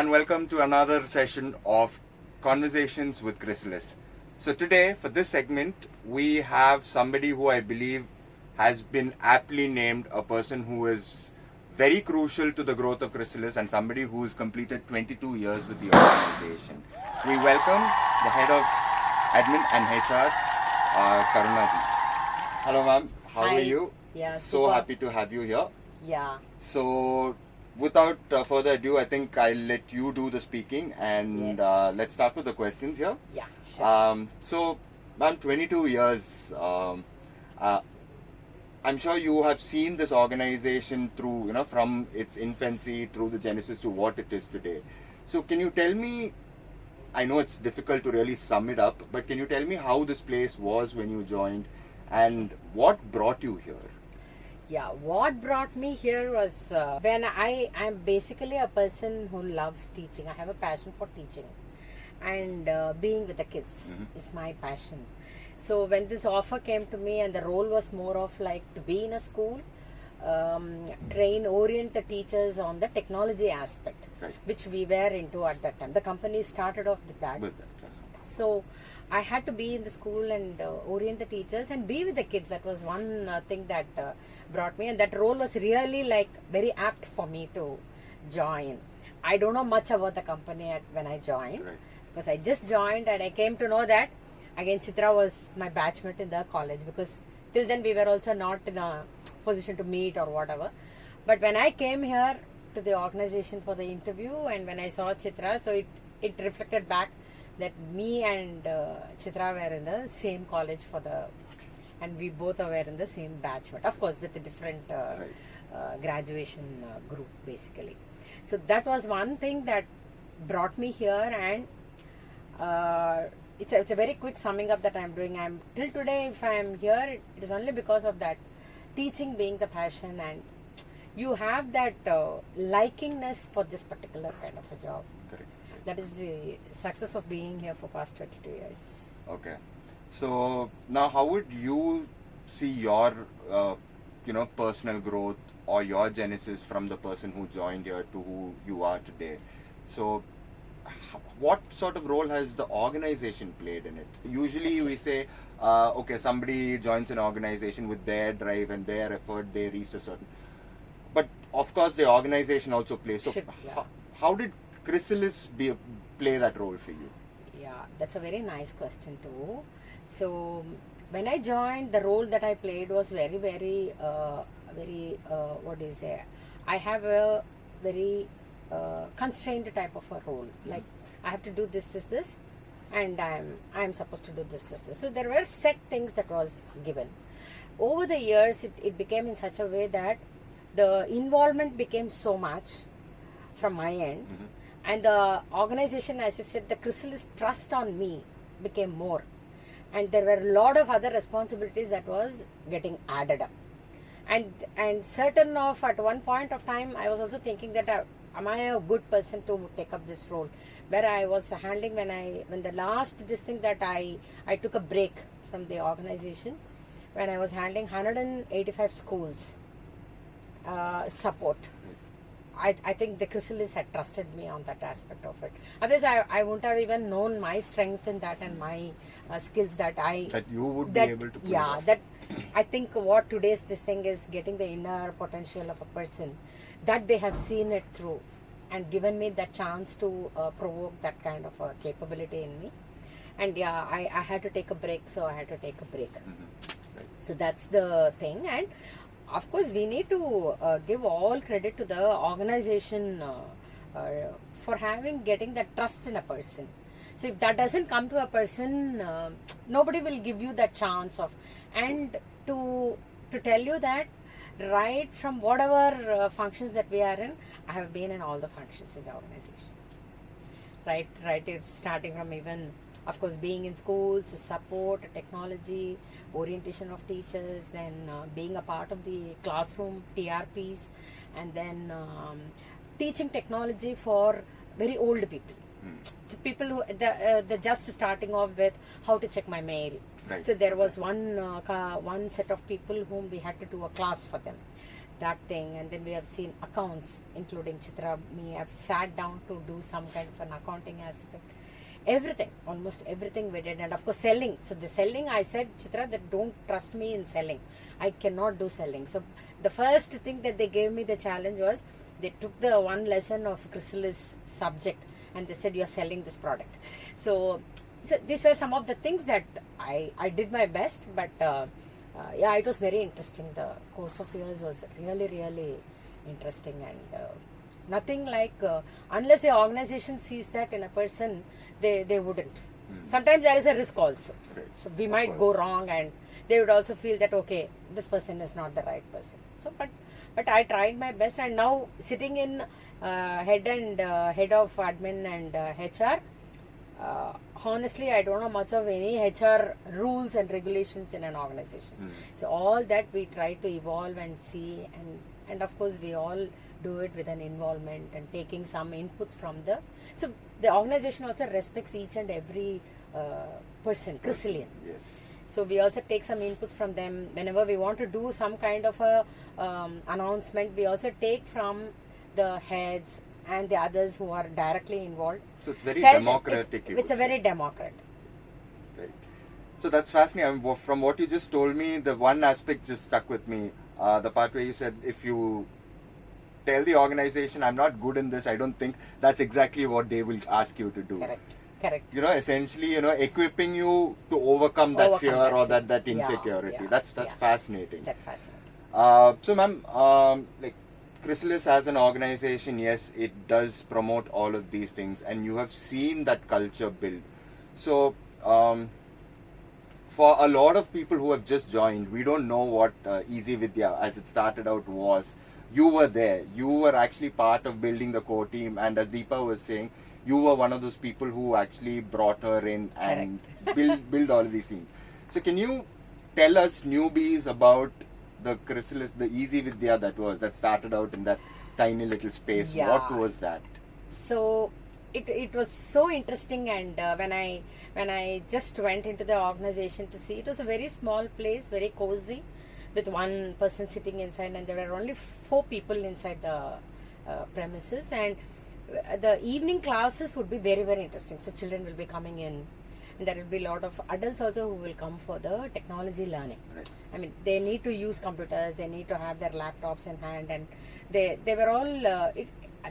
and welcome to another session of Conversations with Chrysalis. So today, for this segment, we have somebody who I believe has been aptly named a person who is very crucial to the growth of Chrysalis and somebody who has completed 22 years with the organization. We welcome the head of admin and HR, Karuna ji. Hello ma'am, how Hi. are you? Yeah, So super. happy to have you here. Yeah. So, without further ado, I think I'll let you do the speaking and Yes. let's start with the questions here. Yeah, sure. So, ma'am, 22 years. I'm sure you have seen this organization through, from its infancy through the genesis to what it is today. So, can you tell me? I know it's difficult to really sum it up, but can you tell me how this place was when you joined, and what brought you here? Yeah, what brought me here was when I'm basically a person who loves teaching. I have a passion for teaching, and being with the kids is my passion. So when this offer came to me, and the role was more of like to be in a school, orient the teachers on the technology aspect, Right. which we were into at that time. The company started off with that. With that, So I had to be in the school and orient the teachers and be with the kids. That was one thing that brought me, and that role was really like very apt for me to join. I don't know much about the company when I joined, Right. because I just joined and I came to know that again Chitra was my batchmate in the college, because till then we were also not in a position to meet or whatever. But when I came here to the organization for the interview, and when I saw Chitra, so it reflected back that me and Chitra were in the same college and we both were in the same batch, but of course with a different graduation group basically. So that was one thing that brought me here, and it's a very quick summing up that I'm doing. Till today, if I'm here, it is only because of that teaching being the passion, and you have that likingness for this particular kind of a job. Correct. That is the success of being here for past 22 years. Okay. So now, how would you see your, personal growth or your genesis from the person who joined here to who you are today? So, what sort of role has the organization played in it? Usually, we say, somebody joins an organization with their drive and their effort, they reach a certain. But of course, the organization also plays. So, how did Chrysalis play that role for you? Yeah, that's a very nice question too. So when I joined, the role that I played was very, very, what do you say? I have a very constrained type of a role. Like I have to do this, and I'm supposed to do this. So there were set things that was given. Over the years, it became in such a way that the involvement became so much from my end. And the organization, as I said, the Chrysalis trust on me became more. And there were a lot of other responsibilities that was getting added up. And certain of, at one point of time, I was also thinking that am I a good person to take up this role? Where I was handling when the last this thing that I took a break from the organization, when I was handling 185 schools support. I think the Chrysalis had trusted me on that aspect of it. Otherwise, I wouldn't have even known my strength in that and my skills that you would be able to pull it off. That I think what today's this thing is getting the inner potential of a person, that they have seen it through and given me that chance to provoke that kind of a capability in me. And yeah, I had to take a break, so I had to take a break. Right. So that's the thing. And of course, we need to give all credit to the organization for getting that trust in a person. So if that doesn't come to a person, nobody will give you that chance of. And to tell you that right from whatever functions that we are in, I have been in all the functions in the organization. Right. It's starting from even, of course, being in schools, support, technology, orientation of teachers, then being a part of the classroom TRPs, and then teaching technology for very old people. So people who they're just starting off with how to check my mail. Right. So there was one set of people whom we had to do a class for them. that thing, and then we have seen accounts, including Chitra, me have sat down to do some kind of an accounting aspect. Everything, almost everything we did, and of course selling. So the selling, I said, Chitra, that don't trust me in selling. I cannot do selling. So the first thing that they gave me the challenge was, they took the one lesson of Chrysalis subject and they said, you're selling this product. So these were some of the things that I did my best, but yeah, it was very interesting. The course of years was really, really interesting, and nothing like, unless the organization sees that in a person, they wouldn't. Sometimes there is a risk also. Right. So we might go wrong, and they would also feel that, okay, this person is not the right person. So, but I tried my best, and now sitting in head of admin and HR, honestly, I don't know much of any HR rules and regulations in an organization. So all that we try to evolve and see, and of course we all do it with an involvement and taking some inputs from the. So the organization also respects each and every person, Chrysalian. Yes. So we also take some inputs from them. Whenever we want to do some kind of a announcement, we also take from the heads and the others who are directly involved. So it's very democratic. It's a very democratic. Right. So that's fascinating. From what you just told me, the one aspect just stuck with me. The part where you said, if you tell the organization, I'm not good in this, I don't think that's exactly what they will ask you to do. Correct. Essentially, equipping you to overcome that fear or that insecurity. Yeah, that's fascinating. That's fascinating. So, ma'am, like Chrysalis as an organization, yes, it does promote all of these things, and you have seen that culture build. So, for a lot of people who have just joined, we don't know what Easy Vidya, as it started out, was. You were there. You were actually part of building the core team, and as Deepa was saying, you were one of those people who actually brought her in and build all of these things. So can you tell us newbies about the Chrysalis, the Easy Vidya that started out in that tiny little space? Yeah. What was that? So it was so interesting, and when I just went into the organization to see, it was a very small place, very cozy, with one person sitting inside, and there were only 4 people inside the premises, and the evening classes would be very, very interesting. So children will be coming in, and there will be a lot of adults also who will come for the technology learning. Right. I mean, they need to use computers, they need to have their laptops in hand, and they were all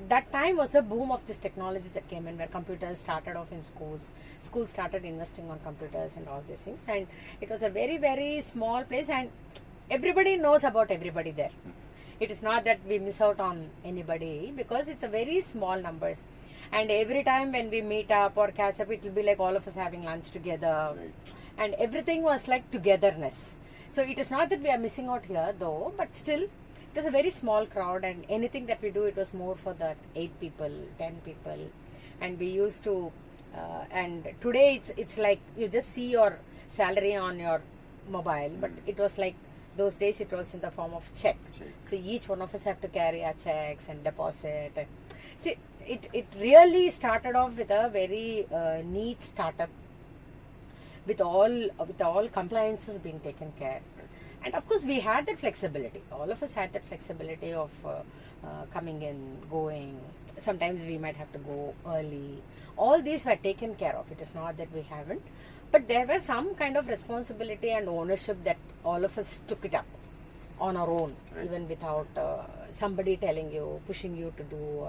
that time was the boom of this technology that came in, where computers started off in schools. Schools started investing on computers and all these things, and it was a very, very small place, and everybody knows about everybody there. It is not that we miss out on anybody, because it's a very small numbers, and every time when we meet up or catch up, it will be like all of us having lunch together. Right. And everything was like togetherness. So it is not that we are missing out here though, but still it was a very small crowd, and anything that we do, it was more for that 8 people, 10 people, and we used to and today it's like you just see your salary on your mobile, but it was like those days it was in the form of check. So each one of us have to carry our checks and deposit. See, it really started off with a very neat startup, with all compliances being taken care. And of course we had that flexibility. All of us had that flexibility of coming in, going. Sometimes we might have to go early. All these were taken care of. It is not that we haven't. But there were some kind of responsibility and ownership that all of us took it up on our own, Right. even without somebody telling you, pushing you to do.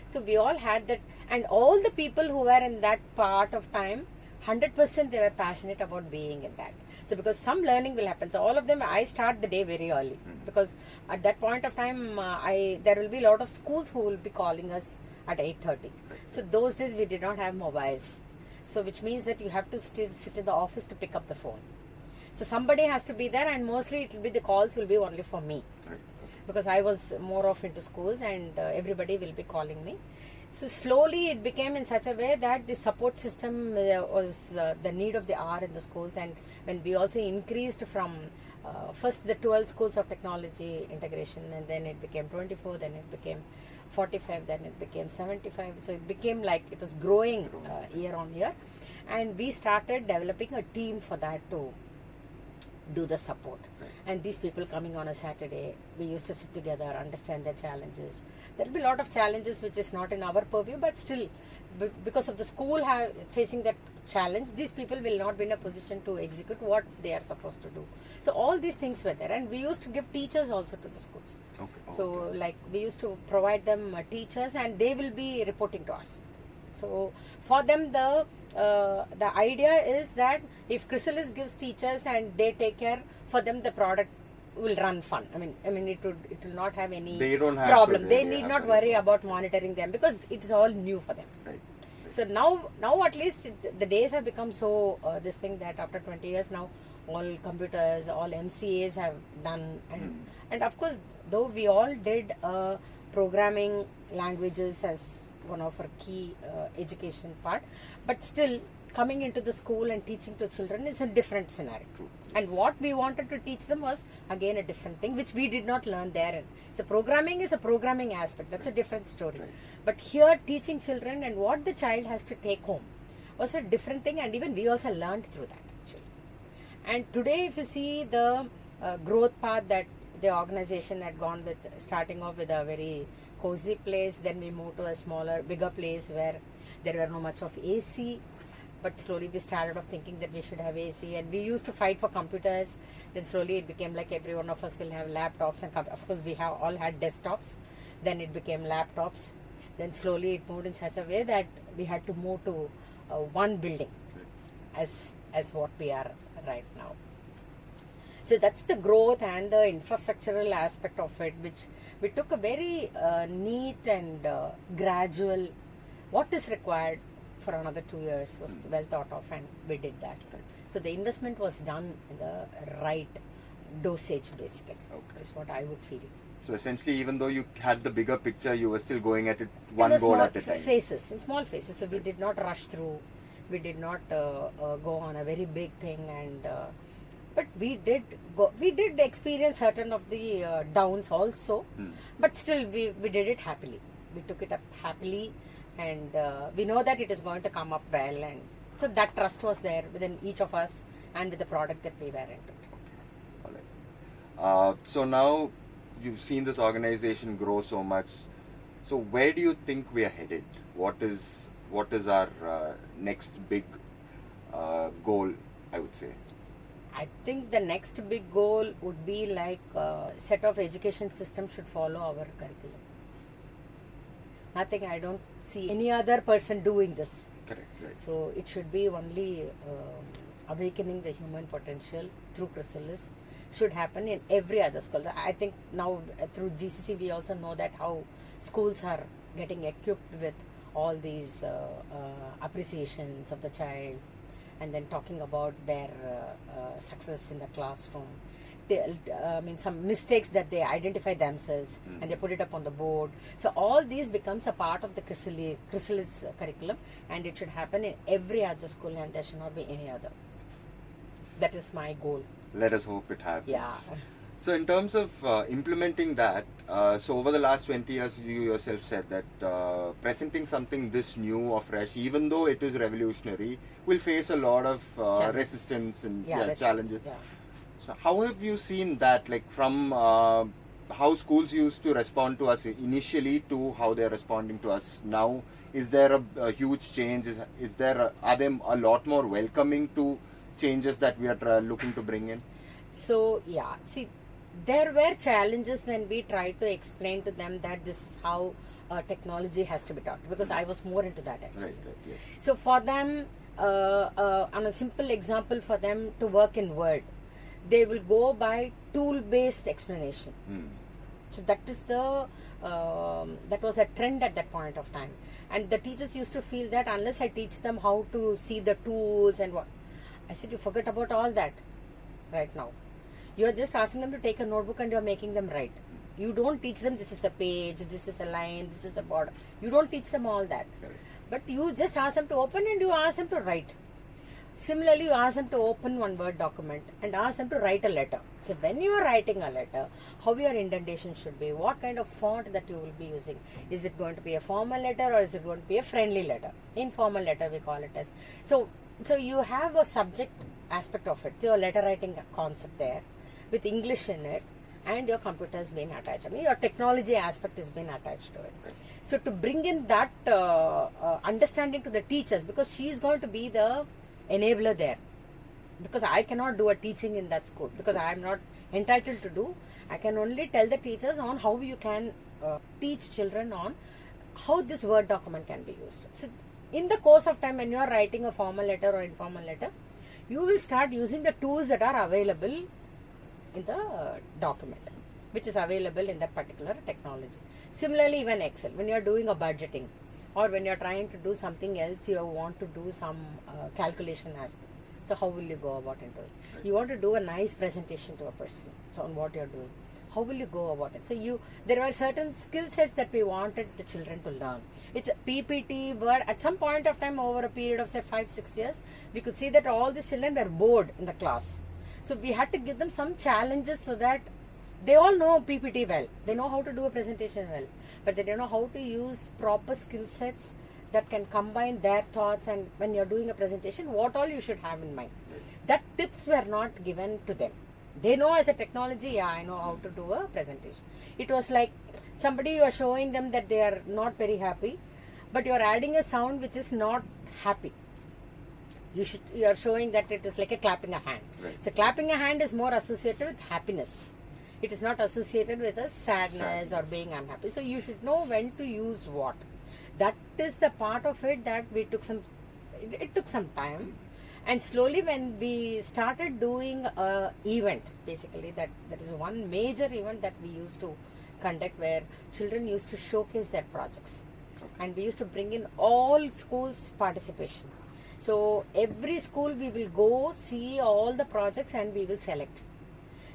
So we all had that, and all the people who were in that part of time, 100% they were passionate about being in that. So because some learning will happen. So all of them, I start the day very early, because at that point of time, there will be a lot of schools who will be calling us at 8:30. So those days we did not have mobiles. So which means that you have to sit in the office to pick up the phone. So somebody has to be there, and mostly it will be the calls will be only for me. Right. Because I was more of into schools, and everybody will be calling me. So slowly it became in such a way that the support system was the need of the hour in the schools, and when we also increased from first the 12 schools of technology integration, and then it became 24, then it became 45, then it became 75. So it became like it was growing year on year, and we started developing a team for that to do the support. Right. And these people coming on a Saturday, we used to sit together, understand their challenges. There'll be a lot of challenges which is not in our purview, but still, because of the school facing that challenge, these people will not be in a position to execute what they are supposed to do. So all these things were there, and we used to give teachers also to the schools. Okay. So like we used to provide them teachers, and they will be reporting to us. So for them, the idea is that if Chrysalis gives teachers and they take care, for them the product will run fun. I mean it will not have any They don't have problem. to They really need have not to worry about monitoring them because it is all new for them. Right. So now at least the days have become so this thing that after 20 years now, all computers, all MCAs have done, and of course, though we all did programming languages as one of our key education part, but still coming into the school and teaching to children is a different scenario. True. And what we wanted to teach them was again a different thing which we did not learn there. So programming is a programming aspect, that's a different story. Right. But here teaching children and what the child has to take home was a different thing, and even we also learned through that actually. And today if you see the growth path that the organization had gone with, starting off with a very cozy place, then we moved to a smaller, bigger place where there were no much of AC, but slowly we started off thinking that we should have AC, and we used to fight for computers. Then slowly it became like every one of us will have laptops, and of course we have all had desktops. Then it became laptops. Then slowly it moved in such a way that we had to move to one building as what we are right now. So that's the growth and the infrastructural aspect of it, which we took a very neat and gradual, what is required for another 2 years was well thought of, and we did that. So the investment was done in the right dosage basically, is what I would feel. So essentially, even though you had the bigger picture, you were still going at it In one the goal small at a time. phases, in small phases. So we did not rush through. We did not go on a very big thing, and but we did go. We did experience certain of the downs also, but still we did it happily. We took it up happily, and we know that it is going to come up well, and so that trust was there within each of us and with the product that we were into. All right. So now you've seen this organization grow so much. So where do you think we are headed? What is our next big goal, I would say? I think the next big goal would be like set of education system should follow our curriculum. Nothing, I don't see any other person doing this. Correct, right. So it should be only awakening the human potential through Chrysalis should happen in every other school. I think now through GCC we also know that how schools are getting equipped with all these appreciations of the child, and then talking about their success in the classroom. Some mistakes that they identify themselves and they put it up on the board. So all these becomes a part of the Chrysalis curriculum, and it should happen in every other school, and there should not be any other. That is my goal. Let us hope it happens. Yeah. So in terms of implementing that, so over the last 20 years, you yourself said that presenting something this new or fresh, even though it is revolutionary, will face a lot of resistance and challenges. Yeah. So how have you seen that, like from how schools used to respond to us initially to how they're responding to us now? Is there a huge change? Are they a lot more welcoming to changes that we are looking to bring in? So yeah, see, there were challenges when we tried to explain to them that this is how technology has to be taught, because I was more into that actually. Right, yes. So for them, on a simple example, for them to work in Word, they will go by tool-based explanation. So that is that was a trend at that point of time, and the teachers used to feel that unless I teach them how to see the tools and what, I said, you forget about all that right now. You are just asking them to take a notebook and you are making them write. You don't teach them this is a page, this is a line, this is a border. You don't teach them all that. Correct. But you just ask them to open and you ask them to write. Similarly, you ask them to open one Word document and ask them to write a letter. So when you are writing a letter, how your indentation should be, what kind of font that you will be using. Is it going to be a formal letter or is it going to be a friendly letter? Informal letter we call it as. So you have a subject aspect of it. So your letter writing concept there with English in it, and your computer has been attached. I mean, your technology aspect has been attached to it. So to bring in that understanding to the teachers, because she is going to be the enabler there. Because I cannot do a teaching in that school, because I am not entitled to do. I can only tell the teachers on how you can teach children on how this Word document can be used. So in the course of time, when you are writing a formal letter or informal letter, you will start using the tools that are available in the document, which is available in that particular technology. Similarly, even Excel, when you are doing a budgeting, or when you are trying to do something else, you want to do some calculation aspect. So how will you go about into it? You want to do a nice presentation to a person, so on what you are doing. How will you go about it? So there were certain skill sets that we wanted the children to learn. It's a PPT, but at some point of time, over a period of say 5-6 years, we could see that all the children were bored in the class. So we had to give them some challenges so that they all know PPT well. They know how to do a presentation well, but they don't know how to use proper skill sets that can combine their thoughts, and when you're doing a presentation, what all you should have in mind. That tips were not given to them. They know as a technology, yeah, I know how to do a presentation. It was like somebody, you are showing them that they are not very happy, but you are adding a sound which is not happy. You are showing that it is like a clapping a hand. Right. So clapping a hand is more associated with happiness. It is not associated with a sadness or being unhappy. So you should know when to use what. That is the part of it that we took it took some time. And slowly when we started doing a event, basically that is one major event that we used to conduct, where children used to showcase their projects. Okay. And we used to bring in all schools' participation. So every school we will go see all the projects and we will select.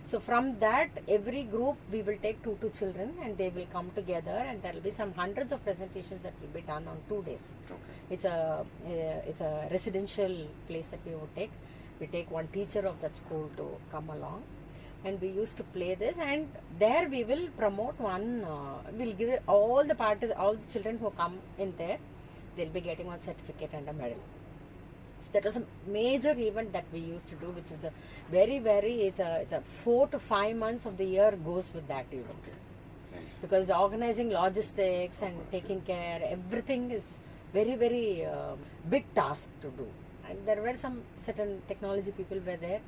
So from that, every group we will take 2 children, and they will come together, and there will be some hundreds of presentations that will be done on 2 days. Okay. It's a residential place that we would take. We take one teacher of that school to come along, and we used to play this, and there we will promote one. We'll give all the children who come in there, they'll be getting one certificate and a medal. That was a major event that we used to do, which is a very, it's a 4 to 5 months of the year goes with that event. Okay. Nice. Because organizing logistics and taking care, everything is very, big task to do. And there were some certain technology people were there,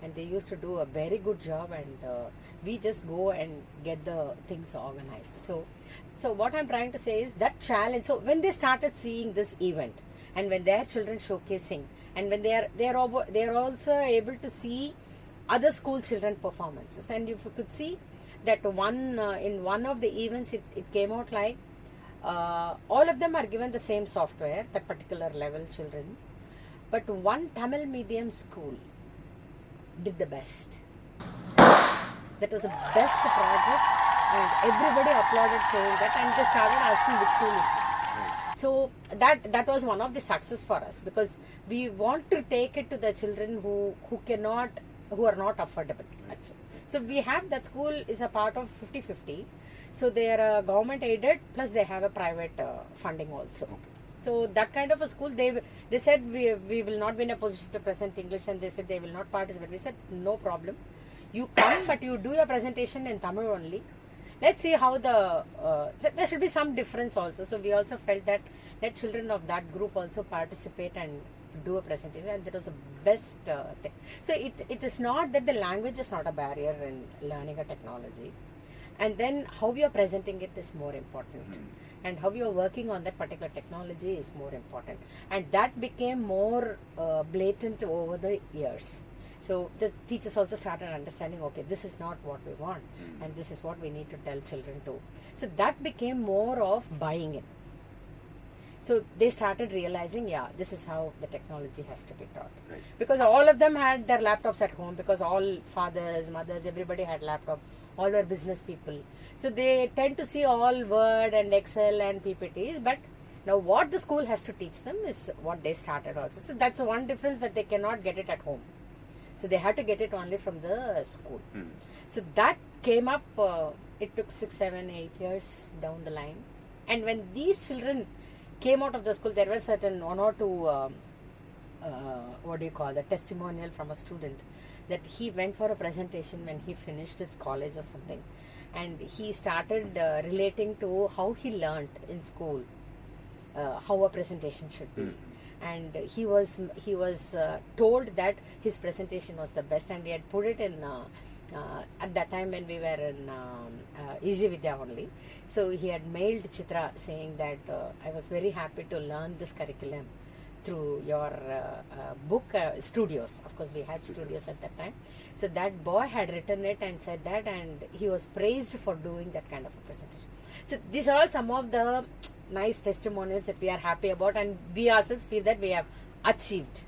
and they used to do a very good job, and we just go and get the things organized. So what I'm trying to say is that challenge. So when they started seeing this event, and when their children showcasing, and when they are also able to see other school children performances, and if you could see that in one of the events, it came out like all of them are given the same software, that particular level children, but one Tamil medium school did the best. That was the best project, and everybody applauded saying that, and they started asking which school is this. So that was one of the success for us, because we want to take it to the children who are not affordable. Actually. So we have that school is a part of 50-50. So they are government aided, plus they have a private funding also. Okay. So that kind of a school, they said we will not be in a position to present English, and they said they will not participate. We said no problem, you come, but you do your presentation in Tamil only. Let's see how there should be some difference also. So we also felt that let children of that group also participate and do a presentation, and that was the best thing. So it is not that the language is not a barrier in learning a technology, and then how you are presenting it is more important, and how you are working on that particular technology is more important, and that became more blatant over the years. So the teachers also started understanding, okay, this is not what we want, and this is what we need to tell children to. So that became more of buying in. So they started realizing, yeah, this is how the technology has to be taught. Right. Because all of them had their laptops at home, because all fathers, mothers, everybody had laptop. All were business people. So they tend to see all Word and Excel and PPTs, but now what the school has to teach them is what they started also. So that's one difference, that they cannot get it at home. So they had to get it only from the school. So that came up, it took 6, 7, 8 years down the line. And when these children came out of the school, there were certain 1 or 2 what do you call the testimonial from a student that he went for a presentation when he finished his college or something, and he started relating to how he learnt in school, how a presentation should be. And he was told that his presentation was the best, and he had put it in at that time when we were in Easy Vidya only. So he had mailed Chitra saying that I was very happy to learn this curriculum through your book studios. Of course, we had studios at that time. So that boy had written it and said that, and he was praised for doing that kind of a presentation. So these are all some of the nice testimonials that we are happy about, and we ourselves feel that we have achieved.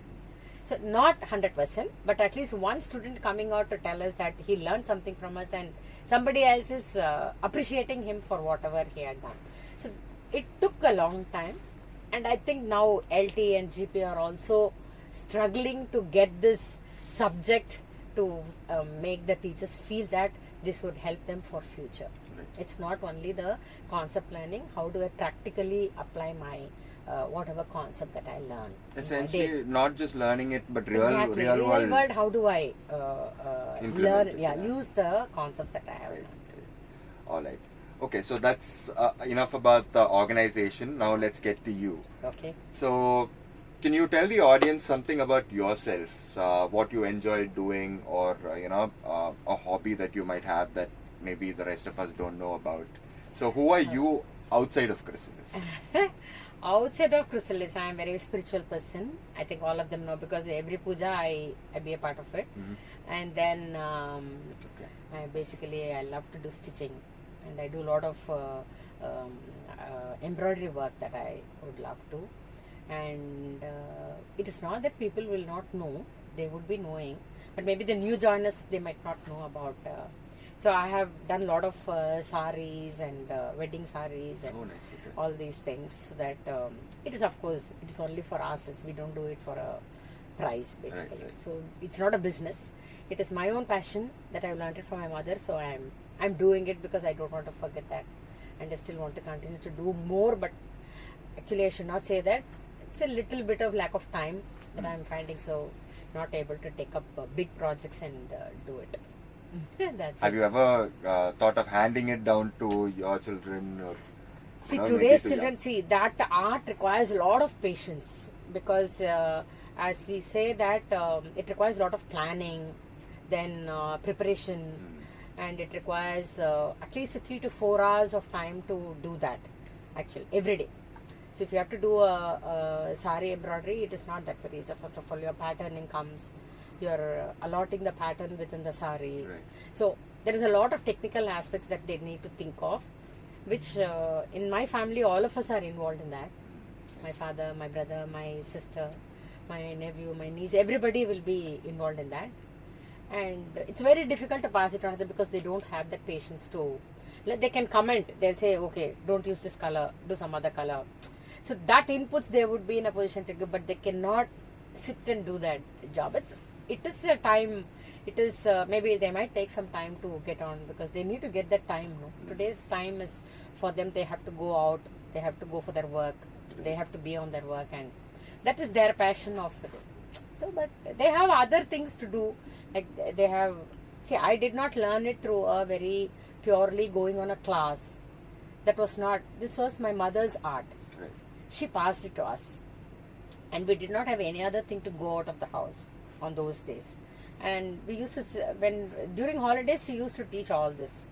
So not 100%, but at least one student coming out to tell us that he learned something from us, and somebody else is appreciating him for whatever he had done. So it took a long time, and I think now LT and GP are also struggling to get this subject to make the teachers feel that this would help them for future. It's not only the concept learning, how do I practically apply my whatever concept that I learn. Essentially, not just learning it, but real world. How do I learn? It, Use the concepts that I have learned. All right. Okay, so that's enough about the organization. Now let's get to you. Okay. So, can you tell the audience something about yourself? What you enjoy doing, or a hobby that you might have that maybe the rest of us don't know about. So, who are you outside of Chrysalis? Outside of Chrysalis, I am a very spiritual person. I think all of them know, because every puja I be a part of it. And then I love to do stitching, and I do a lot of embroidery work that I would love to. And it is not that people will not know, they would be knowing, but maybe the new joiners, they might not know about. So I have done a lot of saris and wedding saris and all these things. So that it is, of course, it is only for us. We don't do it for a price, basically. Right. So it's not a business. It is my own passion that I've learned it from my mother. So I'm doing it because I don't want to forget that, and I still want to continue to do more. But actually, I should not say that. It's a little bit of lack of time that I'm finding. So not able to take up big projects and do it. Have you ever thought of handing it down to your children? Or, see, today's children, that art requires a lot of patience, because as we say that it requires a lot of planning, then preparation, and it requires at least 3 to 4 hours of time to do that, actually, every day. So if you have to do a sari embroidery, it is not that very easy. First of all, your patterning comes. You're allotting the pattern within the sari. Right. So there is a lot of technical aspects that they need to think of, which in my family, all of us are involved in that. My father, my brother, my sister, my nephew, my niece, everybody will be involved in that. And it's very difficult to pass it on to them, because they don't have that patience to, they can comment, they'll say, okay, don't use this color, do some other color. So that inputs they would be in a position to give, but they cannot sit and do that job. It is a time, it is maybe they might take some time to get on, because they need to get that time. No? Today's time is for them, they have to go out, they have to go for their work, they have to be on their work, and that is their passion of it. So, but they have other things to do, like they have, see, I did not learn it through a very purely going on a class. That was not, this was my mother's art. Right. She passed it to us, and we did not have any other thing to go out of the house on those days. And we used to, when during holidays, she used to teach all this,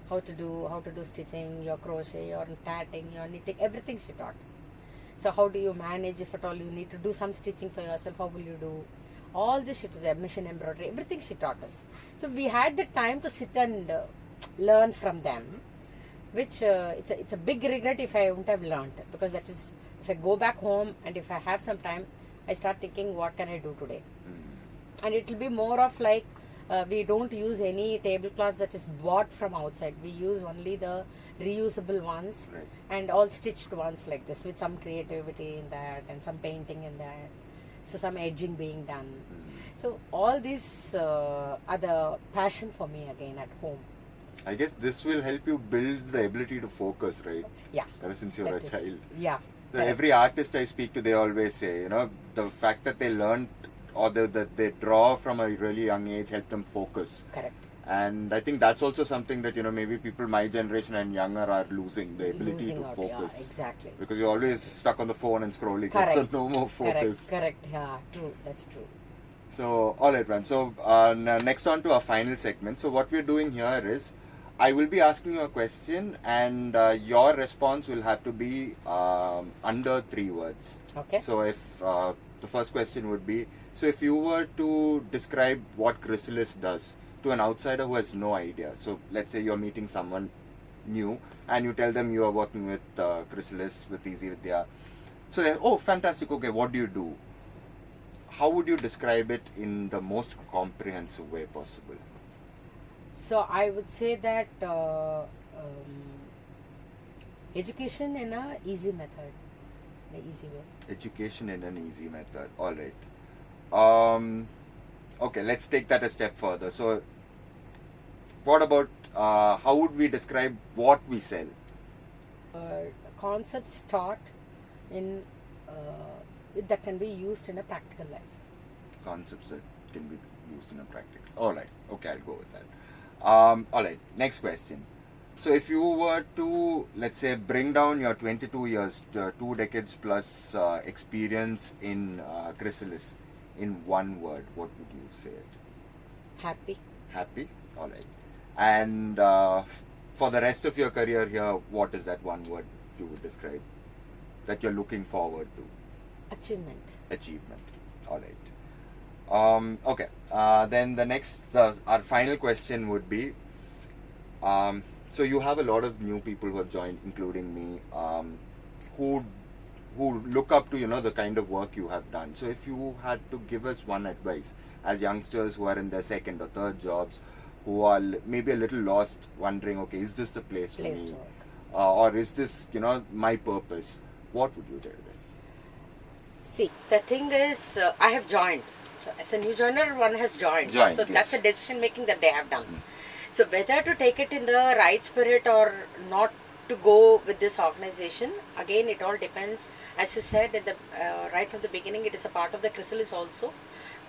how to do stitching, your crochet, your tatting, your knitting, everything she taught. So how do you manage, if at all you need to do some stitching for yourself, how will you do? All this shit is there, machine embroidery, everything she taught us. So we had the time to sit and learn from them, which it's a big regret if I wouldn't have learned, because that is, if I go back home and if I have some time, I start thinking, what can I do today? And it will be more of like, we don't use any tablecloths that is bought from outside. We use only the reusable ones, right, and all stitched ones like this, with some creativity in that and some painting in that. So some edging being done. So all these are the passion for me again at home. I guess this will help you build the ability to focus, right? Yeah. Ever since you were a child. Yeah. Every artist I speak to, they always say, the fact that they learned or that they draw from a really young age helped them focus. Correct. And I think that's also something that, maybe people my generation and younger are losing, the ability to focus. Yeah, exactly. Because you're always stuck on the phone and scrolling. Correct. So no more focus. Correct. Yeah, true. That's true. So, alright, man. So, next on to our final segment. So, what we're doing here is, I will be asking you a question, and your response will have to be under 3 words. Okay. So, if the first question would be, so if you were to describe what Chrysalis does to an outsider who has no idea. So, let's say you're meeting someone new, and you tell them you are working with Chrysalis, with Easy Vidya. So, they're, oh, fantastic. Okay, what do you do? How would you describe it in the most comprehensive way possible? So I would say that education in a easy method, the easy way. Education in an easy method. All right. Okay, let's take that a step further. So, what about how would we describe what we sell? Concepts taught in that can be used in a practical life. Concepts that can be used in a practical. All right. Okay, I'll go with that. All right. Next question. So, if you were to, let's say, bring down your 22 years, 2 decades plus experience in Chrysalis in one word, what would you say it? Happy. Happy. All right. And for the rest of your career here, what is that one word you would describe that you're looking forward to? Achievement. Achievement. All right. Okay. Then the next, our final question would be, so you have a lot of new people who have joined, including me, who look up to the kind of work you have done. So if you had to give us one advice as youngsters who are in their second or third jobs, who are maybe a little lost, wondering, okay, is this the place for me, or is this my purpose? What would you tell them? See, the thing is, I have joined. So, as a new joiner, one has joined. So, Yes. that's a decision making that they have done. So, whether to take it in the right spirit or not to go with this organization, again, it all depends. As you said, at the right from the beginning, it is a part of the Chrysalis also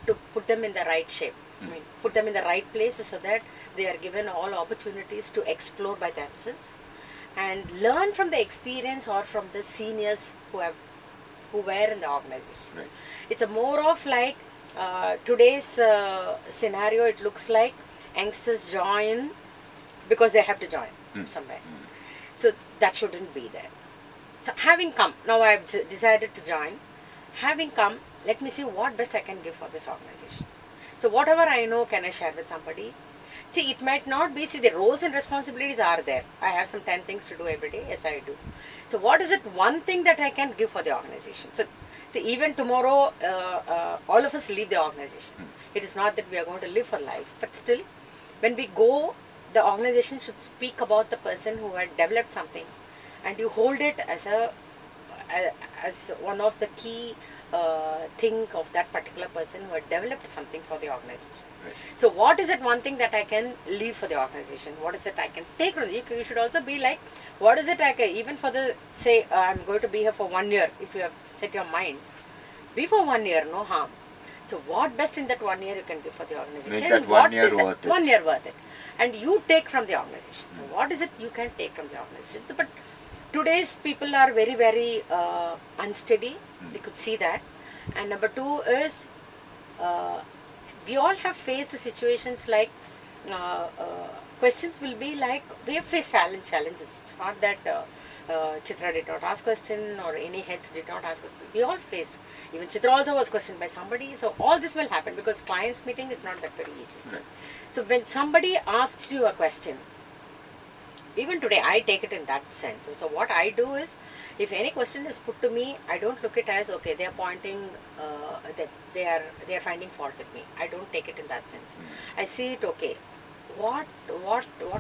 to put them in the right shape. I mean, put them in the right places so that they are given all opportunities to explore by themselves and learn from the experience or from the seniors who were in the organization. Right. It's a more of like today's scenario. It looks like youngsters join because they have to join somewhere. So that shouldn't be there. So having come, now I have decided to join. Having come, let me see what best I can give for this organization. So whatever I know, can I share with somebody? See, it might not be, see, the roles and responsibilities are there. I have some 10 things to do every day. Yes, I do. So what is it one thing that I can give for the organization? So even tomorrow, all of us leave the organization. It is not that we are going to live for life, but still, when we go, the organization should speak about the person who had developed something, and you hold it as one of the key thing of that particular person who had developed something for the organization. Right. So what is it one thing that I can leave for the organization? What is it I can take from you? You should also be like, what is it I can, even for the, say, I'm going to be here for 1 year, if you have set your mind, be for 1 year, no harm. So what best in that 1 year you can give for the organization? Make that 1 year worth it. 1 year worth it. And you take from the organization. So what is it you can take from the organization? So, but today's people are very, very unsteady. We could see that. And number 2 is, we all have faced situations like, questions will be like, we have faced challenges. It's not that Chitra did not ask question or any heads did not ask question. We all faced. Even Chitra also was questioned by somebody. So all this will happen because clients meeting is not that very easy. Right. So when somebody asks you a question, even today I take it in that sense. So what I do is, if any question is put to me, I don't look it as, okay, they are pointing, that they are finding fault with me. I don't take it in that sense. I see it, okay, what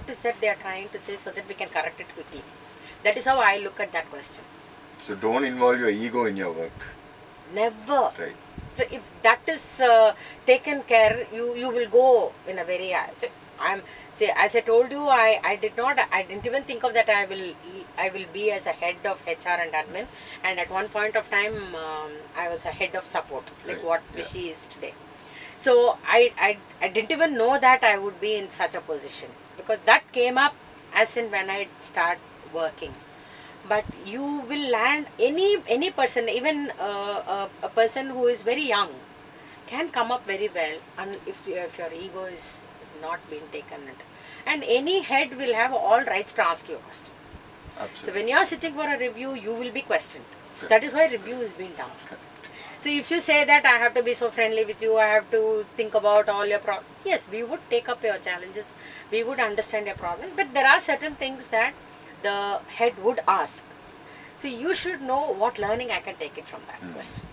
is that they are trying to say, so that we can correct it quickly. That is how I look at that question. So don't involve your ego in your work. Never. Right. So if that is taken care, you will go in a very, as I told you, I didn't even think of that I will be as a head of HR and admin, and at one point of time I was a head of support, like Right. what Yeah. Vishy is today. So I didn't even know that I would be in such a position, because that came up as in when I start working. But you will land any person, even a person who is very young can come up very well, and if your ego is not being taken it. And any head will have all rights to ask you a question. So Absolutely. when you are sitting for a review, you will be questioned. So Correct. that is why review is being done. So if you say that I have to be so friendly with you, I have to think about all your problems. Yes, we would take up your challenges, we would understand your problems, but there are certain things that the head would ask. So you should know what learning I can take it from that question.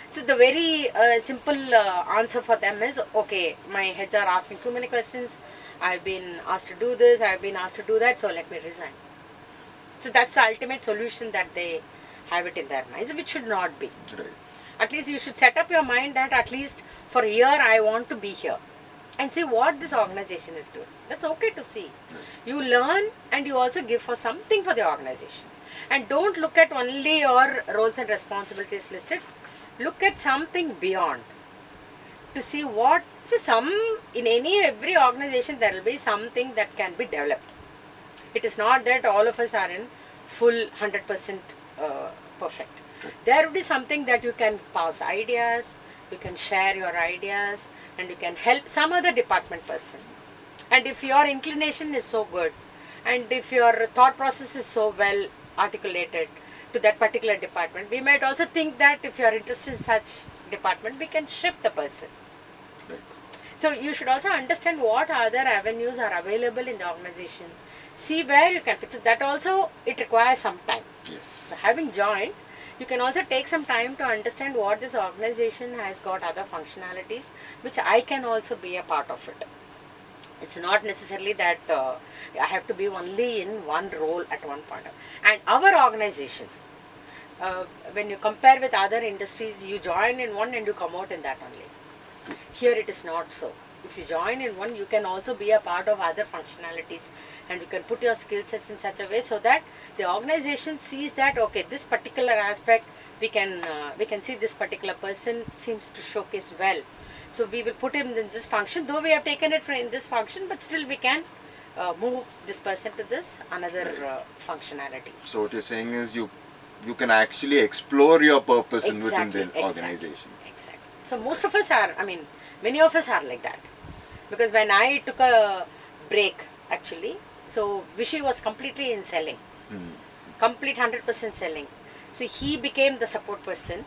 So the very simple answer for them is, okay, my heads are asking too many questions. I've been asked to do this, I've been asked to do that, so let me resign. So that's the ultimate solution that they have it in their minds, which should not be. Right. At least you should set up your mind that at least for a year I want to be here and see what this organization is doing. That's okay to see. You learn and you also give for something for the organization. And don't look at only your roles and responsibilities listed. Look at something beyond to see what. See, in every organization there will be something that can be developed. It is not that all of us are in full 100% perfect. There will be something that you can pass ideas, you can share your ideas, and you can help some other department person. And if your inclination is so good, and if your thought process is so well articulated to that particular department, we might also think that if you are interested in such department, we can shift the person. Right. So you should also understand what other avenues are available in the organization. See where you can fit. So that also, it requires some time. Yes. So having joined, you can also take some time to understand what this organization has got other functionalities, which I can also be a part of it. It's not necessarily that I have to be only in one role at one point. And our organization, when you compare with other industries, you join in one and you come out in that only. Here it is not so. If you join in one, you can also be a part of other functionalities, and you can put your skill sets in such a way so that the organization sees that, okay, this particular aspect we can see this particular person seems to showcase well. So we will put him in this function, though we have taken it in this function, but still we can move this person to this another functionality. So what you're saying is you can actually explore your purpose within Exactly, the organization. Exactly. So most of us are, many of us are like that. Because when I took a break, actually, so Vishy was completely in selling, complete 100% selling. So he became the support person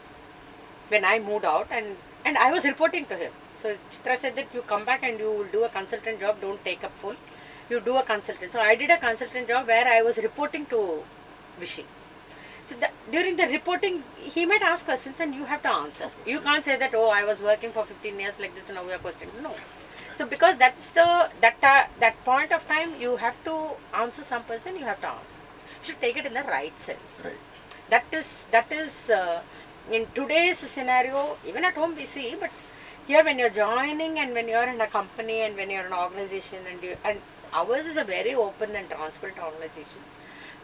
when I moved out, and I was reporting to him. So Chitra said that you come back and you will do a consultant job, don't take up full, you do a consultant. So I did a consultant job where I was reporting to Vishy. So during the reporting, he might ask questions and you have to answer. You can't say that, oh, I was working for 15 years like this and now we are questioning. No. So because that's that point of time, you have to answer some person, you have to answer. You should take it in the right sense. Right. That is in today's scenario, even at home we see, but here when you're joining and when you're in a company and when you're in an organization, and ours is a very open and transparent organization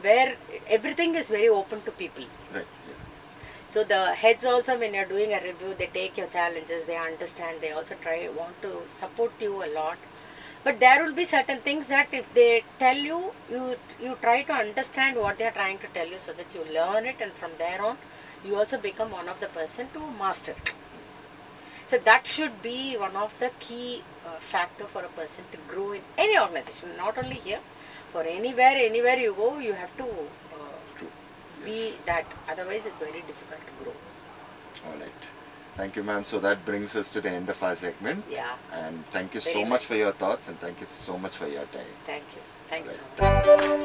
where everything is very open to people. Right. Yeah. So the heads also, when you're doing a review, they take your challenges, they understand, they also want to support you a lot. But there will be certain things that if they tell you, you try to understand what they are trying to tell you so that you learn it, and from there on, you also become one of the person to master it. So that should be one of the key factor for a person to grow in any organization, not only here, for anywhere you go, you have to True. be that. Otherwise, it's very difficult to grow. All right. Thank you, ma'am. So that brings us to the end of our segment. Yeah. And thank you Very so much nice. for your thoughts, and thank you so much for your time. Thank you. Thank you so Right. much.